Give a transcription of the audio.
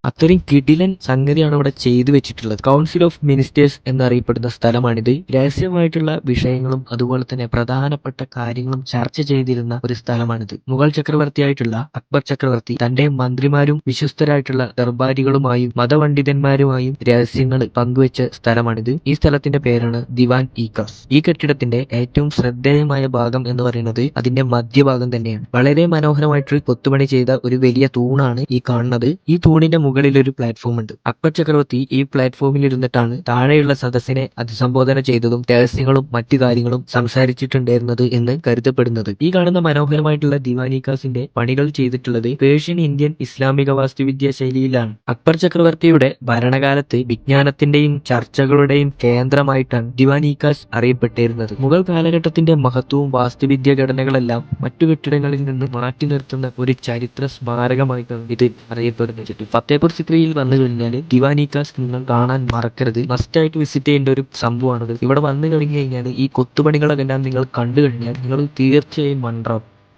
അത്രയും കിടിലൻ സംഗതിയാണ് ഇവിടെ ചെയ്തു വെച്ചിട്ടുള്ളത്. കൗൺസിൽ ഓഫ് മിനിസ്റ്റേഴ്സ് എന്നറിയപ്പെടുന്ന സ്ഥലമാണിത്. രഹസ്യമായിട്ടുള്ള വിഷയങ്ങളും അതുപോലെ തന്നെ പ്രധാനപ്പെട്ട കാര്യങ്ങളും ചർച്ച ചെയ്തിരുന്ന ഒരു സ്ഥലമാണിത്. മുഗൾ ചക്രവർത്തിയായിട്ടുള്ള അക്ബർ ചക്രവർത്തി തന്റെ മന്ത്രിമാരും വിശ്വസ്തരായിട്ടുള്ള ദർബാരികളുമായും മതപണ്ഡിതന്മാരുമായും രഹസ്യങ്ങൾ പങ്കുവെച്ച സ്ഥലമാണിത്. ഈ സ്ഥലത്തിന്റെ പേരാണ് ദിവാൻ ഇ കാസ്. ഈ കെട്ടിടത്തിന്റെ ഏറ്റവും ശ്രദ്ധേയമായ ഭാഗം എന്ന് പറയുന്നത് അതിന്റെ മധ്യഭാഗം തന്നെയാണ്. വളരെ മനോഹരമായിട്ട് കൊത്തുപണി ചെയ്ത ഒരു വലിയ തൂണാണ് ഈ കാണുന്നത്. ഈ തൂണിന്റെ മുകളിൽ ഒരു പ്ലാറ്റ്ഫോം ഉണ്ട്. അക്ബർ ചക്രവർത്തി ഈ പ്ലാറ്റ്ഫോമിൽ ഇരുന്നിട്ടാണ് താഴെയുള്ള സദസ്സിനെ അഭിസംബോധന ചെയ്തതും രഹസ്യങ്ങളും മറ്റു കാര്യങ്ങളും സംസാരിച്ചിട്ടുണ്ടായിരുന്നത് എന്ന് കരുതപ്പെടുന്നത്. ഈ കാണുന്ന മനോഹരമായിട്ടുള്ള ദിവാൻ ഇ കാസിന്റെ പണികൾ ചെയ്തിട്ടുള്ളത് പേർഷ്യൻ ഇന്ത്യൻ ഇസ്ലാമിക വാസ്തുവിദ്യാ ശൈലിയിലാണ്. അക്ബർ ചക്രവർത്തിയുടെ ഭരണകാലത്ത് വിജ്ഞാനത്തിന്റെയും ചർച്ചകളുടെയും കേന്ദ്രമായിട്ടാണ് ദിവാൻ ഇ കാസ് അറിയപ്പെട്ടിരുന്നത്. മുഗൾ കാലഘട്ടത്തിന്റെ മഹത്വവും വാസ്തുവിദ്യ ഘടനകളെല്ലാം മറ്റു കെട്ടിടങ്ങളിൽ നിന്ന് മാറ്റി നിർത്തുന്ന ഒരു ചരിത്ര സ്മാരകമായിട്ടാണ് ഇത് അറിയപ്പെടുന്നത്. ഫത്തേപൂർ സിക്രിയിൽ വന്നു കഴിഞ്ഞാൽ ദിവാൻ ഇ കാസ് നിങ്ങൾ കാണാൻ മറക്കരുത്. മസ്റ്റായിട്ട് വിസിറ്റ് ചെയ്യേണ്ട ഒരു സംഭവമാണിത്. ഇവിടെ വന്നു കഴിഞ്ഞു കഴിഞ്ഞാൽ ഈ കൊത്തുപണികളെല്ലാം നിങ്ങൾ കണ്ടു കഴിഞ്ഞാൽ നിങ്ങൾ തീർച്ചയായും മൺട്രാവും.